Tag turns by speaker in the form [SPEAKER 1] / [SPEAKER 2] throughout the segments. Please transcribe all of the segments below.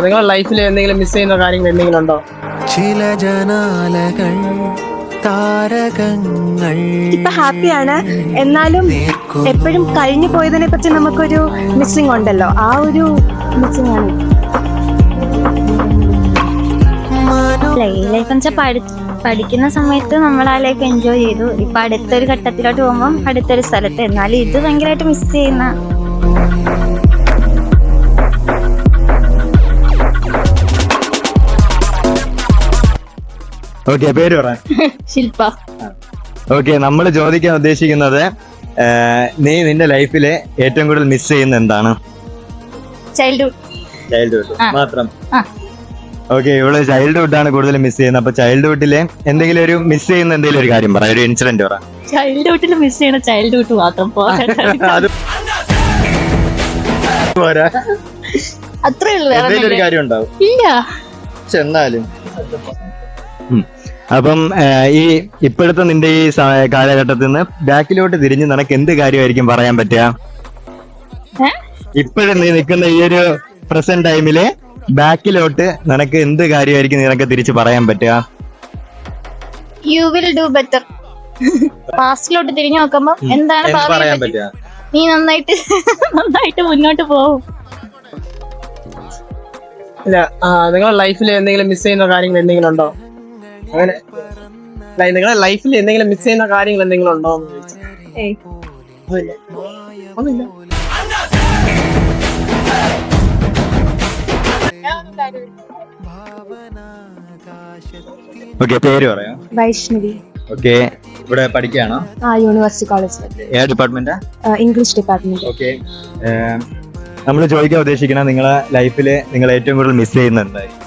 [SPEAKER 1] നിങ്ങളുടെ ലൈഫിൽ എന്തെങ്കിലും മിസ് ചെയ്യുന്ന കാര്യങ്ങൾ എന്തെങ്കിലും ഉണ്ടോ?
[SPEAKER 2] ചില ജനാലകൾ താരകങ്ങൾ
[SPEAKER 3] ഇപ്പൊ ഹാപ്പിയാണ്, എന്നാലും എപ്പോഴും കഴിഞ്ഞു പോയതിനെ പറ്റി നമുക്കൊരു മിസ്സിംഗ് ഉണ്ടല്ലോ, ആ ഒരു മിസ്സിംഗ് ആണ്.
[SPEAKER 4] ലൈഫ് വെച്ചാൽ പഠിക്കുന്ന സമയത്ത് നമ്മൾ ആ ലൈഫ് എൻജോയ് ചെയ്തു. ഇപ്പൊ അടുത്തൊരു ഘട്ടത്തിലോട്ട് പോകുമ്പോൾ അടുത്തൊരു സ്ഥലത്ത്, എന്നാലും ഇത് ഭയങ്കരമായിട്ട് മിസ് ചെയ്യുന്ന.
[SPEAKER 5] ഓക്കെ, പേര് പറ.
[SPEAKER 4] ശില്പ.
[SPEAKER 5] ഓക്കെ, നമ്മൾ ചോദിക്കാൻ ഉദ്ദേശിക്കുന്നത് നീ നിന്റെ ലൈഫില് ഏറ്റവും കൂടുതൽ മിസ് ചെയ്യുന്ന എന്താണ്? ചൈൽഡ്ഹുഡ് മാത്രം. ഓക്കെ, ഇവള് ചൈൽഡ്ഹുഡ് ആണ് കൂടുതൽ മിസ് ചെയ്യുന്നത്. അപ്പൊ ചൈൽഡ്ഹുഡിലെ എന്തെങ്കിലും ഒരു മിസ് ചെയ്യുന്ന എന്തെങ്കിലും ഒരു കാര്യം പറ, ഒരു ഇൻസിഡന്റ് പറ.
[SPEAKER 4] ചൈൽഡ്ഹുഡിൽ മിസ് ചെയ്യണ ചൈൽഡ്ഹുഡ് മാത്രം
[SPEAKER 5] അത് പോരാ,
[SPEAKER 4] അത്രേ ഉള്ളൂ,
[SPEAKER 5] എന്തെങ്കിലും ഒരു കാര്യം ഉണ്ടാവും.
[SPEAKER 4] ഇല്ല.
[SPEAKER 5] എന്നാലും അപ്പം ഈ ഇപ്പോഴത്തെ നിന്റെ ഈ കാലഘട്ടത്തിൽ നിന്ന് ബാക്കിലോട്ട് തിരിഞ്ഞ് നിനക്ക് എന്ത് കാര്യമായിരിക്കും പറയാൻ പറ്റുക? ഇപ്പോഴും നീ നിൽക്കുന്ന ഈ ഒരു പ്രസന്റ് ടൈമില് ബാക്കിലോട്ട് നിനക്ക് എന്ത് കാര്യമായിരിക്കും നിനക്ക് തിരിച്ച് പറയാൻ പറ്റുക?
[SPEAKER 4] You will do better. പാസ്റ്റിലോട്ട് തിരിഞ്ഞു നോക്കുമ്പോ എന്താണ്
[SPEAKER 5] പറയാൻ പറ്റുക?
[SPEAKER 4] നീ നന്നായിട്ട് മുന്നോട്ട് പോകും.
[SPEAKER 1] ഇല്ല, നിങ്ങളുടെ ലൈഫിൽ എന്തെങ്കിലും മിസ് ചെയ്യുന്ന കാര്യങ്ങൾ എന്തെങ്കിലും ഉണ്ടോ? അങ്ങനെ നിങ്ങളുടെ ലൈഫിൽ എന്തെങ്കിലും മിസ് ചെയ്യുന്ന കാര്യങ്ങൾ എന്തെങ്കിലും ഉണ്ടോ എന്ന് ചോദിച്ചാൽ ഒന്നുമില്ല.
[SPEAKER 5] ഓക്കെ, പേര് പറയാം.
[SPEAKER 3] വൈഷ്ണവി.
[SPEAKER 5] ഓക്കെ, ഇവിടെ പഠിക്കുകയാണോ?
[SPEAKER 3] University college.
[SPEAKER 5] ഏത് ഡിപ്പാർട്ട്മെന്റാ?
[SPEAKER 3] English department.
[SPEAKER 5] ഓക്കെ, നമ്മൾ ചോദിക്കാൻ ഉദ്ദേശിക്കണ നിങ്ങളെ ലൈഫില് നിങ്ങൾ ഏറ്റവും കൂടുതൽ മിസ് ചെയ്യുന്ന എന്തായിരിക്കും?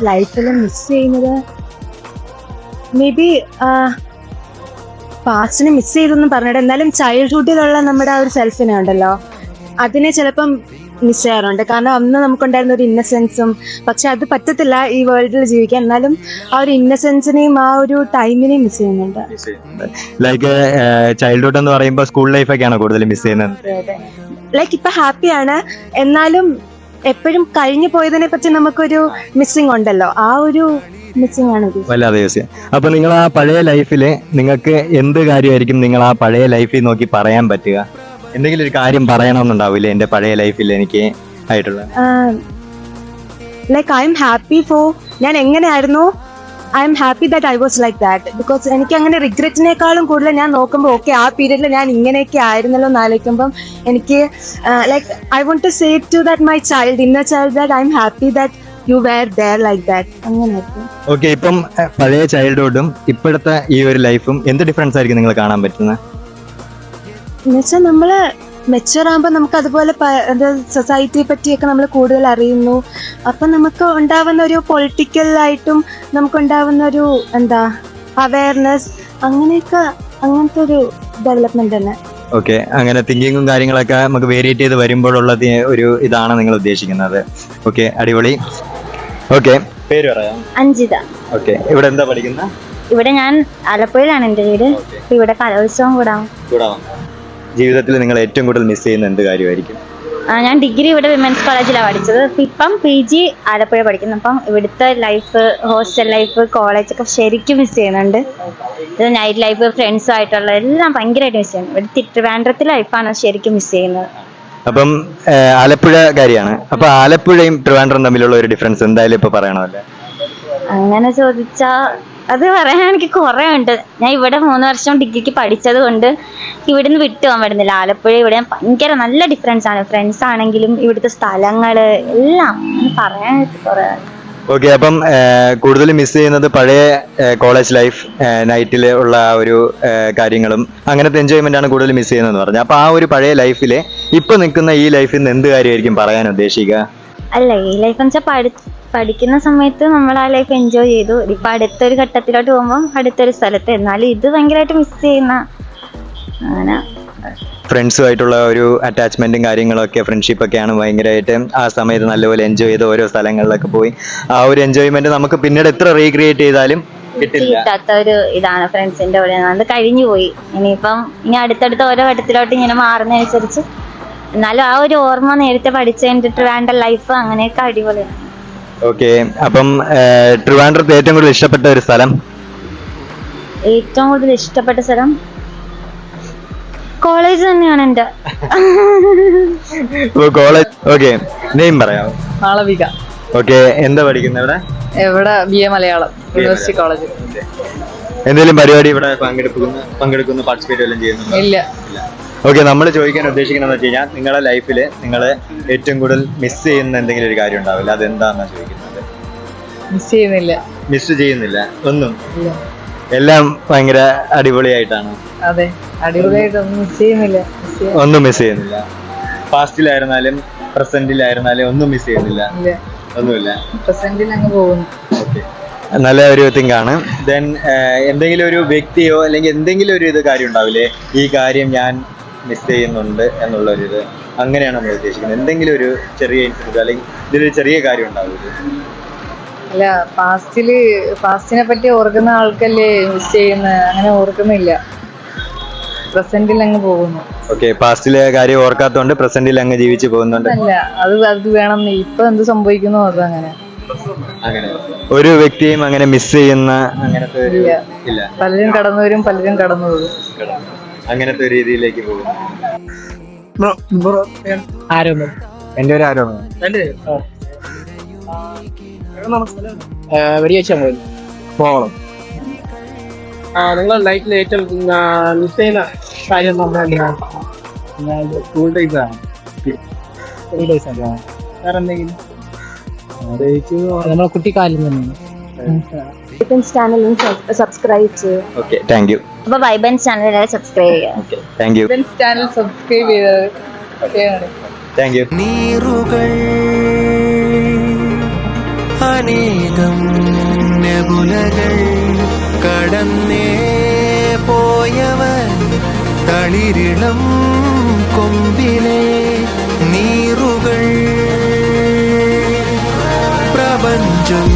[SPEAKER 3] ലൈഫിൽ മിസ് ചെയ്യുന്നത് മേ ബി പാസ്റ്റിനെ മിസ് ചെയ്തൊന്നും പറഞ്ഞിട്ട്, എന്നാലും ചൈൽഡ്ഹുഡിലുള്ള നമ്മുടെ ആ ഒരു സെൽഫിനെ ഉണ്ടല്ലോ, അതിനെ ചിലപ്പം മിസ് ചെയ്യാറുണ്ട്. കാരണം അന്ന് നമുക്കുണ്ടായിരുന്ന ഒരു ഇന്നസെൻസും, പക്ഷെ അത് പറ്റത്തില്ല ഈ വേൾഡിൽ ജീവിക്കാൻ. എന്നാലും ആ ഒരു ഇന്നസെൻസിനെയും ആ ഒരു ടൈമിനെയും മിസ് ചെയ്യുന്നുണ്ട്.
[SPEAKER 5] ലൈക്ക് ചൈൽഡ്ഹുഡ് എന്ന് പറയുമ്പോൾ സ്കൂൾ ലൈഫ് ഒക്കെയാണോ കൂടുതൽ മിസ് ചെയ്യുന്നത്?
[SPEAKER 3] ലൈക്ക് ഇപ്പൊ ഹാപ്പിയാണ്, എന്നാലും എപ്പോഴും കഴിഞ്ഞു പോയതിനെ പറ്റി നമുക്കൊരു മിസ്സിംഗ് ഉണ്ടല്ലോ, ആ ഒരു മിസ്സിംഗ് ആണ്.
[SPEAKER 5] വല്ലാതെ യൂസ് ചെയ്യാം. അപ്പൊ നിങ്ങൾ ആ പഴയ ലൈഫില് നിങ്ങൾക്ക് എന്ത് കാര്യമായിരിക്കും നിങ്ങൾ ആ പഴയ ലൈഫിൽ നോക്കി പറയാൻ പറ്റുക? എന്തെങ്കിലും ഒരു കാര്യം പറയണമെന്നുണ്ടാവില്ലേ എന്റെ പഴയ ലൈഫിൽ എനിക്ക് ആയിട്ടുള്ള?
[SPEAKER 3] Like I am happy for ഞാൻ എങ്ങനെയായിരുന്നു, I am happy that I was like that. Because എനിക്ക് അങ്ങനെ റിഗ്രറ്റിനേക്കാളും കൂടുതൽ ഞാൻ നോക്കുമ്പോൾ ഓക്കെ ആ പീരീഡിൽ ഞാൻ ഇങ്ങനെയൊക്കെ ആയിരുന്നല്ലോ എന്ന് ആലോചിക്കുമ്പം എനിക്ക് like I want to say to that my child, inner child, that I am happy that you were there like that. അങ്ങനെയായിരുന്നു.
[SPEAKER 5] ഓക്കെ, ഇപ്പം പഴയ ചൈൽഡ്ഹുഡും ഇപ്പോഴത്തെ ഈ ഒരു ലൈഫും എന്ത് ഡിഫറൻസ് ആയിരിക്കും നിങ്ങൾ കാണാൻ പറ്റുന്നത്?
[SPEAKER 3] എന്നുവെച്ചാൽ നമ്മള് മെച്ചുവർ ആകുമ്പോൾ നമുക്ക് അതുപോലെ സൊസൈറ്റിയെ പറ്റിയൊക്കെ നമ്മൾ കൂടുതൽ അറിയുന്നു. അപ്പം നമുക്ക് ഉണ്ടാവുന്ന ഒരു പൊളിറ്റിക്കലായിട്ടും നമുക്കുണ്ടാവുന്ന ഒരു എന്താ അവയർനെസ്, അങ്ങനെയൊക്കെ അങ്ങനത്തെ ഒരു ഡെവലപ്മെന്റ് തന്നെ.
[SPEAKER 5] ഓക്കെ, അങ്ങനെ തിങ്കിങ്ങും കാര്യങ്ങളൊക്കെ നമുക്ക് വേരിയേറ്റ് ചെയ്ത് വരുമ്പോഴുള്ള ഒരു ഇതാണ് നിങ്ങൾ ഉദ്ദേശിക്കുന്നത്. ഓക്കെ, അടിപൊളി. ഓക്കെ, പേര് പറയാം.
[SPEAKER 4] അഞ്ജിത.
[SPEAKER 5] ഓക്കെ, ഇവിടെ എന്താ പഠിക്കുന്നത്?
[SPEAKER 4] ഇവിടെ ഞാൻ ആലപ്പുഴയിലാണ് എൻ്റെ വീട്. ഇവിടെ കലോത്സവം കൂടാം.
[SPEAKER 5] ജീവിതത്തിൽ നിങ്ങൾ ഏറ്റവും കൂടുതൽ മിസ് ചെയ്യുന്ന എന്ത് കാര്യമായിരിക്കും?
[SPEAKER 4] ഞാൻ ഡിഗ്രി ഇവിടെ വിമൻസ് കോളേജിലാണ് പഠിച്ചത്. ഇപ്പം PG ആലപ്പുഴ പഠിക്കുന്നു. അപ്പം ഇവിടുത്തെ ലൈഫ്, ഹോസ്റ്റൽ ലൈഫ്, കോളേജൊക്കെ ശരിക്കും മിസ് ചെയ്യുന്നുണ്ട്. ഇത് നൈറ്റ് ലൈഫ്, ഫ്രണ്ട്സുമായിട്ടുള്ള എല്ലാം ഭയങ്കരമായിട്ട് മിസ് ചെയ്യുന്നു. ഇവിടെ ട്രിവാൻഡ്രത്തെ ലൈഫാണ് ശരിക്കും മിസ് ചെയ്യുന്നത്.
[SPEAKER 5] അപ്പം ആലപ്പുഴ കാര്യമാണ്. അപ്പൊ ആലപ്പുഴയും ട്രിവാൻഡ്രം തമ്മിലുള്ള ഒരു ഡിഫറൻസ് എന്തായാലും ഇപ്പൊ പറയണമല്ലേ?
[SPEAKER 4] അങ്ങനെ ചോദിച്ചാ അത് പറയാൻ എനിക്ക് കുറെ ഉണ്ട്. ഞാൻ ഇവിടെ 3 വർഷം ഡിഗ്രിക്ക് പഠിച്ചത് കൊണ്ട് ഇവിടുന്ന് വിട്ടു പോകാൻ പറ്റുന്നില്ല. ആലപ്പുഴ ഇവിടെ ഭയങ്കര നല്ല ഡിഫറൻസ് ആണ്. ഫ്രണ്ട്സ് ആണെങ്കിലും ഇവിടുത്തെ സ്ഥലങ്ങള് എല്ലാം പറയാനായിട്ട് കുറെ.
[SPEAKER 5] ഓക്കെ, അപ്പം കൂടുതൽ മിസ് ചെയ്യുന്നത് പഴയ കോളേജ് ലൈഫ്, നൈറ്റിൽ ഉള്ള ആ ഒരു കാര്യങ്ങളും അങ്ങനത്തെ എൻജോയ്മെന്റ് ആണ് കൂടുതൽ മിസ് ചെയ്യുന്നതെന്ന് പറഞ്ഞു. അപ്പൊ ആ ഒരു പഴയ ലൈഫിലെ ഇപ്പൊ നിൽക്കുന്ന ഈ ലൈഫിൽ നിന്ന് എന്ത് കാര്യമായിരിക്കും പറയാൻ ഉദ്ദേശിക്കുക?
[SPEAKER 4] അല്ല, ഈ ലൈഫ് എന്ന് വെച്ചാൽ പഠിക്കുന്ന സമയത്ത് നമ്മൾ ആ ലൈഫ് എൻജോയ് ചെയ്തു. ഇപ്പൊ അടുത്തൊരു ഘട്ടത്തിലോട്ട് പോകുമ്പോൾ അടുത്തൊരു സ്ഥലത്ത്, എന്നാലും ഇത് ഭയങ്കരമായിട്ട് മിസ് ചെയ്യുന്ന. അങ്ങനെ
[SPEAKER 5] ഫ്രണ്ട്സുമായിട്ടുള്ള ഒരു അറ്റാച്ച്മെന്റും കാര്യങ്ങളൊക്കെ, ഫ്രണ്ട്ഷിപ്പൊക്കെയാണ് ഭയങ്കരമായിട്ട് ആ സമയത്ത് നല്ലപോലെ എൻജോയ് ചെയ്ത് ഓരോ സ്ഥലങ്ങളിലൊക്കെ പോയി ആ ഒരു എൻജോയ്മെന്റ് നമുക്ക് പിന്നീട് എത്ര റീക്രിയേറ്റ് ചെയ്താലും
[SPEAKER 4] കിട്ടാത്ത ഒരു ഇതാണ് ഫ്രണ്ട്സിന്റെ കൂടെ. അത് കഴിഞ്ഞു പോയി. ഇനി അടുത്തടുത്ത ഓരോ ഘട്ടത്തിലോട്ട് ഇങ്ങനെ മാറുന്നതനുസരിച്ച് എന്നാലും ആ ഒരു ഓർമ്മ നേരത്തെ പഠിച്ചു കഴിഞ്ഞിട്ട് വേണ്ട ലൈഫ് അങ്ങനെയൊക്കെ അടിപൊളിയാണ്.
[SPEAKER 5] ഓക്കെ, അപ്പം ട്രിവാൻഡ്രത്ത് ഏറ്റവും കൂടുതൽ ഇഷ്ടപ്പെട്ട ഒരു സ്ഥലം?
[SPEAKER 4] ഏറ്റവും കൂടുതൽ ഇഷ്ടപ്പെട്ട സ്ഥലം കോളേജ് തന്നെയാണ് എൻ്റെ.
[SPEAKER 5] കോളേജ്. ഓക്കെ, നെയിം പറയാമോ?
[SPEAKER 1] മാളവിക.
[SPEAKER 5] ഓക്കെ, എന്താ പഠിക്കുന്നത് ഇവിടെ?
[SPEAKER 1] എവിടെ? BA Malayalam, university college.
[SPEAKER 5] എന്തെങ്കിലും പരിപാടി ഇവിടെ പങ്കെടുക്കുന്ന പാർട്ടിസിപ്പേറ്റ് വല്ലതും ചെയ്യുന്നുണ്ടോ?
[SPEAKER 1] ഇല്ല.
[SPEAKER 5] ഓക്കെ, നമ്മൾ ചോദിക്കാൻ ഉദ്ദേശിക്കുന്നത് വെച്ച് കഴിഞ്ഞാൽ നിങ്ങളുടെ ലൈഫിൽ നിങ്ങൾ ഏറ്റവും കൂടുതൽ മിസ് ചെയ്യുന്ന എന്തെങ്കിലും ഒരു കാര്യം ഉണ്ടാവില്ല, അതെന്താണെന്നാണ് ചോദിക്കുന്നത്. മിസ് ചെയ്യുന്നില്ല ഒന്നും? എല്ലാം ഭയങ്കര അടിപൊളിയായിട്ടാണ്.
[SPEAKER 1] അതെ, അടിപൊളിയായിട്ട് ഒന്നും മിസ് ചെയ്യുന്നില്ല.
[SPEAKER 5] ഒന്നും മിസ് ചെയ്യുന്നില്ല. പാസ്റ്റിലായിരുന്നാലും പ്രസന്റിലായിരുന്നാലും ഒന്നും മിസ് ചെയ്യുന്നില്ല? ഒന്നുമില്ല,
[SPEAKER 1] പ്രസന്റിൽ അങ്ങ് പോകുന്നു.
[SPEAKER 5] ഓക്കെ, നല്ല ഒരു തിങ് ആണ്. ദെൻ എന്തെങ്കിലും ഒരു വ്യക്തിയോ അല്ലെങ്കിൽ എന്തെങ്കിലും ഒരു കാര്യം ഉണ്ടാവില്ലേ, ഈ കാര്യം ഞാൻ മിസ് ചെയ്യുന്നുണ്ട് എന്നുള്ളൊരിത്, അങ്ങനെയാണ് നമ്മൾ ഉദ്ദേശിക്കുന്നത്. എന്തെങ്കിലും ഒരു ചെറിയ ഇൻസിഡന്റ് അല്ലെങ്കിൽ ഇതിലൊരു ചെറിയ കാര്യം ഉണ്ടാവില്ലേ?
[SPEAKER 1] അല്ല, പാസ്റ്റിനെ പറ്റി ഓർക്കുന്ന ആൾക്കല്ലേ മിസ് ചെയ്യുന്നത്, അങ്ങനെ ഓർക്കുന്നില്ല, പ്രസന്റിൽ അങ്ങ് പോകുന്നു.
[SPEAKER 5] ഓക്കെ, പാസ്റ്റിലെ കാര്യം ഓർക്കാത്തതുകൊണ്ട് പ്രസന്റിൽ അങ്ങ് ജീവിച്ചു പോകുന്നുണ്ട്.
[SPEAKER 1] അല്ല, അത് വേണം, ഇപ്പൊ എന്ത് സംഭവിക്കുന്നു അത് അങ്ങനെ.
[SPEAKER 5] ഒരു വ്യക്തിയും അങ്ങനെ മിസ് ചെയ്യുന്ന അങ്ങനത്തെ ഇല്ല.
[SPEAKER 1] പലരും കടന്നു വരും, പലരും കടന്നു പോകും,
[SPEAKER 5] അങ്ങനത്തെ ഒരു രീതിയിലേക്ക് പോകും.
[SPEAKER 1] ആരോന്നും.
[SPEAKER 5] എന്റെ ഒരു ആരോപണം
[SPEAKER 1] വെടിവെച്ചാൽ മതി പോകണം. നിങ്ങളുടെ ലൈഫിൽ ഏറ്റവും മിസ് ചെയ്യുന്ന കാര്യം സ്കൂൾ ഡേയ്സ് ആണ്. വേറെ എന്തെങ്കിലും നമ്മളെ കുട്ടിക്കാലം തന്നെയാണ്.
[SPEAKER 3] ചാനൽ സബ്സ്ക്രൈബ് ചെയ്യും.
[SPEAKER 5] Okay, thank you.
[SPEAKER 4] അപ്പൊ വൈബൻസ് ചാനൽ സബ്സ്ക്രൈബ് ചെയ്യാം.
[SPEAKER 5] Thank you.
[SPEAKER 1] ചാനൽ സബ്സ്ക്രൈബ് ചെയ്തത്.
[SPEAKER 5] Thank you.
[SPEAKER 2] നീറുകൾ അനേകം നെബുലകൾ കടന്നേ പോയവൻ തളിരിളം കൊമ്പിലെ നീറുകൾ പ്രപഞ്ചം